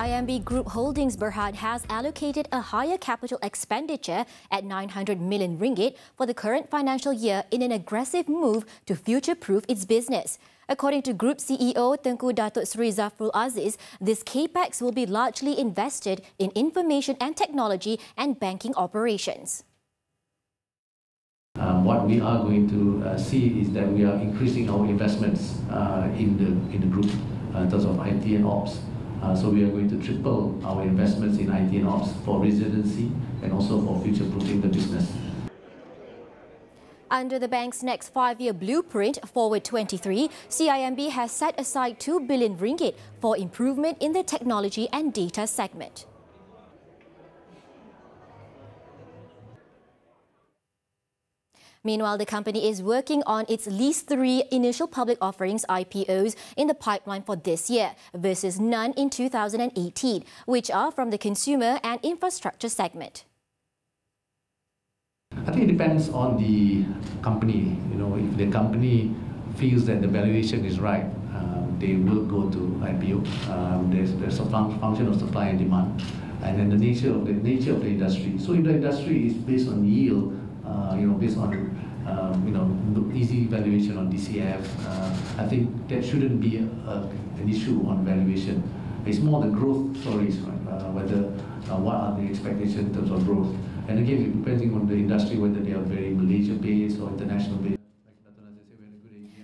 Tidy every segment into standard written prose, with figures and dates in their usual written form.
CIMB Group Holdings Berhad has allocated a higher capital expenditure at 900 million ringgit for the current financial year in an aggressive move to future-proof its business. According to Group CEO Tengku Datuk Sri Zafrul Aziz, this capex will be largely invested in information and technology and banking operations. What we are going to see is that we are increasing our investments in the group in terms of IT and ops. So we are going to triple our investments in IT and ops for resiliency and also for future-proofing the business. Under the bank's next 5-year blueprint, Forward 23, CIMB has set aside 2 billion ringgit for improvement in the technology and data segment. Meanwhile, the company is working on its least 3 initial public offerings IPOs in the pipeline for this year versus none in 2018, which are from the consumer and infrastructure segment. I think it depends on the company. If the company feels that the valuation is right, they will go to IPO. There's a function of supply and demand, and then the nature of the industry. So if the industry is based on yield, based on easy valuation on DCF, I think that shouldn't be an issue on valuation. It's more the growth stories, right? What are the expectations in terms of growth. And again, depending on the industry, whether they are very Malaysia-based or international-based.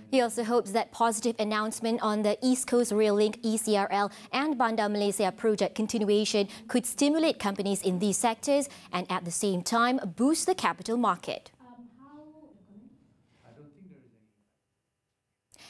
He also hopes that positive announcement on the East Coast Rail Link ECRL and Bandar Malaysia project continuation could stimulate companies in these sectors and at the same time boost the capital market.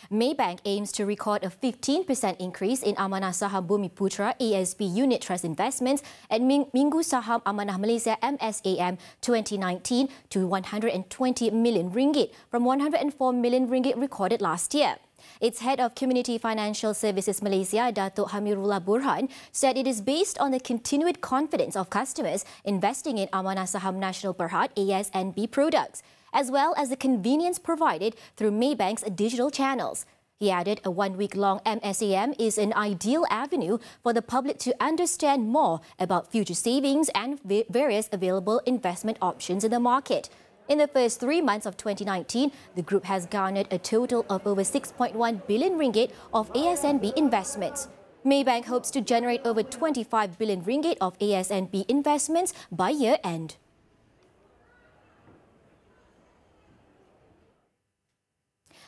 Maybank aims to record a 15% increase in Amanah Saham Bumiputra ASB unit trust investments at Minggu Saham Amanah Malaysia MSAM 2019 to 120 million ringgit from 104 million ringgit recorded last year. Its head of Community Financial Services Malaysia, Datuk Hamirullah Burhan, said it is based on the continued confidence of customers investing in Amanah Saham Nasional Berhad ASNB products, as well as the convenience provided through Maybank's digital channels. He added a 1-week-long MSAM is an ideal avenue for the public to understand more about future savings and various available investment options in the market. In the first 3 months of 2019, the group has garnered a total of over 6.1 billion ringgit of ASNB investments. Maybank hopes to generate over 25 billion ringgit of ASNB investments by year-end.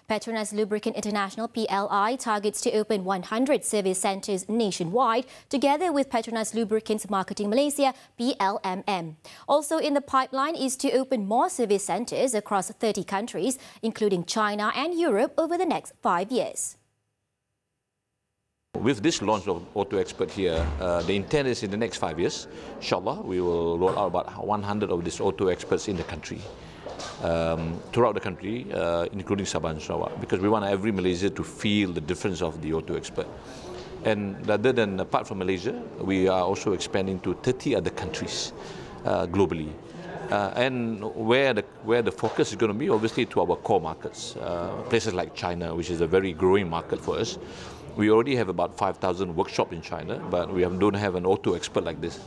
Petronas Lubricant International (PLI) targets to open 100 service centres nationwide, together with Petronas Lubricants Marketing Malaysia (PLMM). Also in the pipeline is to open more service centres across 30 countries, including China and Europe, over the next 5 years. With this launch of Auto Expert here, the intent is in the next 5 years, inshallah, we will roll out about 100 of these Auto Experts in the country. Throughout the country, including Sabah and Sarawak, because we want every Malaysian to feel the difference of the Auto Expert. And apart from Malaysia, we are also expanding to 30 other countries globally. And where the focus is going to be, obviously, to our core markets, places like China, which is a very growing market for us. We already have about 5,000 workshops in China, but we don't have an Auto Expert like this.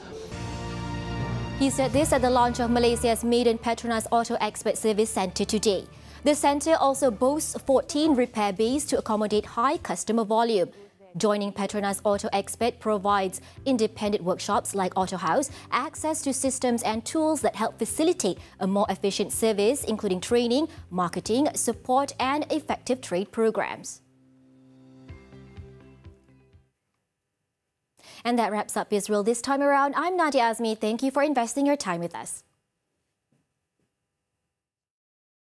He said this at the launch of Malaysia's maiden Petronas Auto Expert Service Centre today. The centre also boasts 14 repair bays to accommodate high customer volume. Joining Petronas Auto Expert provides independent workshops like Auto House, access to systems and tools that help facilitate a more efficient service, including training, marketing, support and effective trade programs. And that wraps up Bizworld this time around. I'm Nadia Azmi. Thank you for investing your time with us.